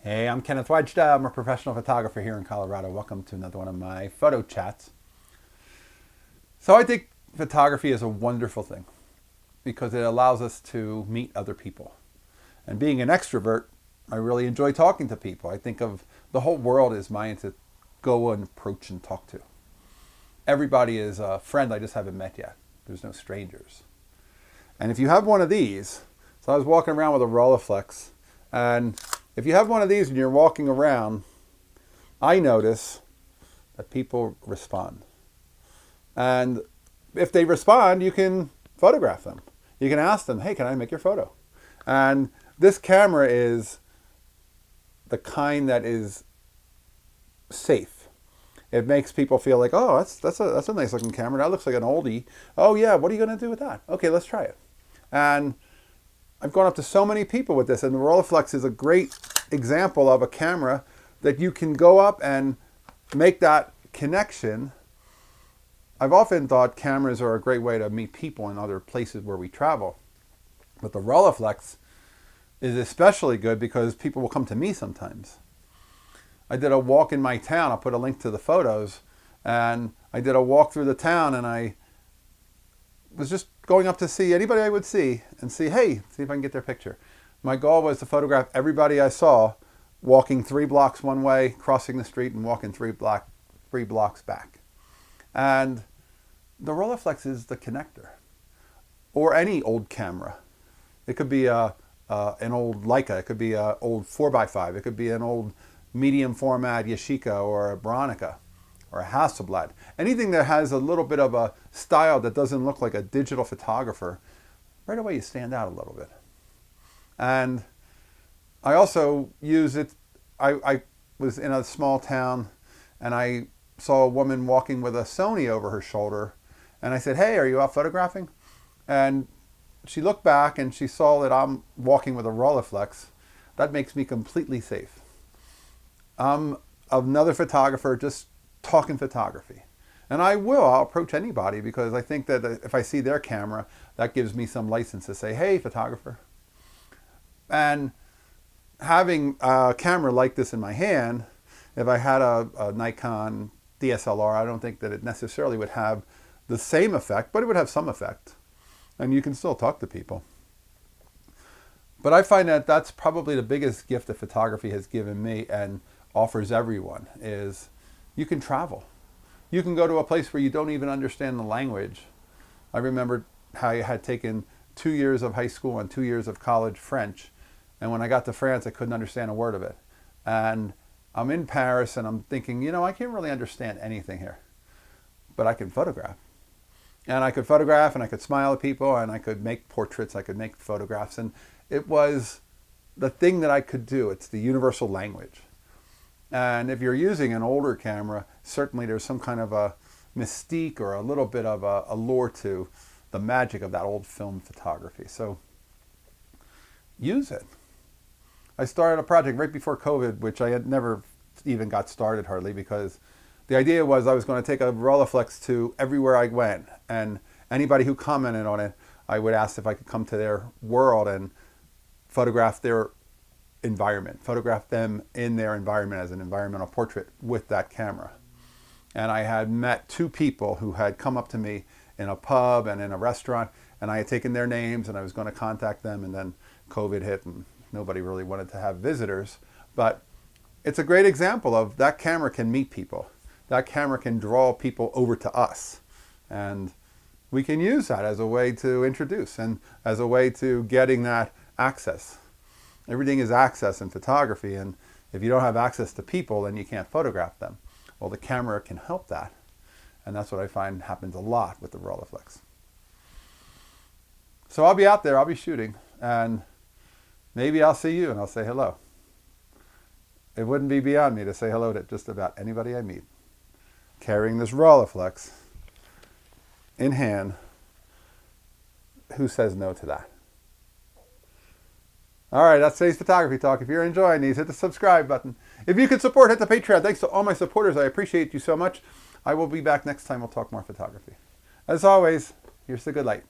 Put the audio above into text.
Hey, I'm Kenneth Wajda. I'm a professional photographer here in Colorado. Welcome to another one of my photo chats. So I think photography is a wonderful thing because it allows us to meet other people. And being an extrovert, I really enjoy talking to people. I think of the whole world as mine to go and approach and talk to. Everybody is a friend I just haven't met yet. There's no strangers. And if you have one of these, so I was walking around with a Rolleiflex, and if you have one of these and you're walking around, I notice that people respond. And if they respond, you can photograph them. You can ask them, hey, can I make your photo? And this camera is the kind that is safe. It makes people feel like, oh, that's a nice looking camera. That looks like an oldie. Oh yeah, what are you going to do with that? Okay, let's try it. And I've gone up to so many people with this, and the Rolleiflex is a great example of a camera that you can go up and make that connection. I've often thought cameras are a great way to meet people in other places where we travel. But the Rolleiflex is especially good because people will come to me sometimes. I did a walk in my town. I'll put a link to the photos. And I did a walk through the town, and I was just going up to see anybody I would see and see, hey, see if I can get their picture. My goal was to photograph everybody I saw walking 3 blocks one way, crossing the street, and walking 3 blocks back. And the Rolleiflex is the connector. Or any old camera. It could be an old Leica. It could be an old 4x5. It could be an old medium format Yashica or a Bronica or a Hasselblad. Anything that has a little bit of a style that doesn't look like a digital photographer, right away you stand out a little bit. And I also use it, I was in a small town and I saw a woman walking with a Sony over her shoulder, and I said, hey, are you out photographing? And she looked back and she saw that I'm walking with a Rolleiflex. That makes me completely safe. I'm another photographer just talking photography. And I'll approach anybody because I think that if I see their camera, that gives me some license to say, hey, photographer. And having a camera like this in my hand, if I had a Nikon DSLR, I don't think that it necessarily would have the same effect, but it would have some effect. And you can still talk to people. But I find that that's probably the biggest gift that photography has given me and offers everyone is you can travel. You can go to a place where you don't even understand the language. I remember how I had taken 2 years of high school and 2 years of college French. And when I got to France, I couldn't understand a word of it. And I'm in Paris and I'm thinking, I can't really understand anything here, but I can photograph. And I could photograph and I could smile at people and I could make portraits, I could make photographs. And it was the thing that I could do. It's the universal language. And if you're using an older camera, certainly there's some kind of a mystique or a little bit of a allure to the magic of that old film photography. So use it. I started a project right before COVID, which I had never even got started hardly, because the idea was I was going to take a Rolleiflex to everywhere I went, and anybody who commented on it, I would ask if I could come to their world and photograph their environment, photograph them in their environment as an environmental portrait with that camera. And I had met 2 people who had come up to me in a pub and in a restaurant, and I had taken their names and I was going to contact them, and then COVID hit and nobody really wanted to have visitors. But it's a great example of that camera can meet people. That camera can draw people over to us. And we can use that as a way to introduce and as a way to getting that access. Everything is access in photography, and if you don't have access to people, then you can't photograph them. Well, the camera can help that, and that's what I find happens a lot with the Rolleiflex. So I'll be out there, I'll be shooting, and maybe I'll see you and I'll say hello. It wouldn't be beyond me to say hello to just about anybody I meet. Carrying this Rolleiflex in hand, who says no to that? All right, that's today's photography talk. If you're enjoying these, hit the subscribe button. If you could support, hit the Patreon. Thanks to all my supporters. I appreciate you so much. I will be back next time. We'll talk more photography. As always, here's the good light.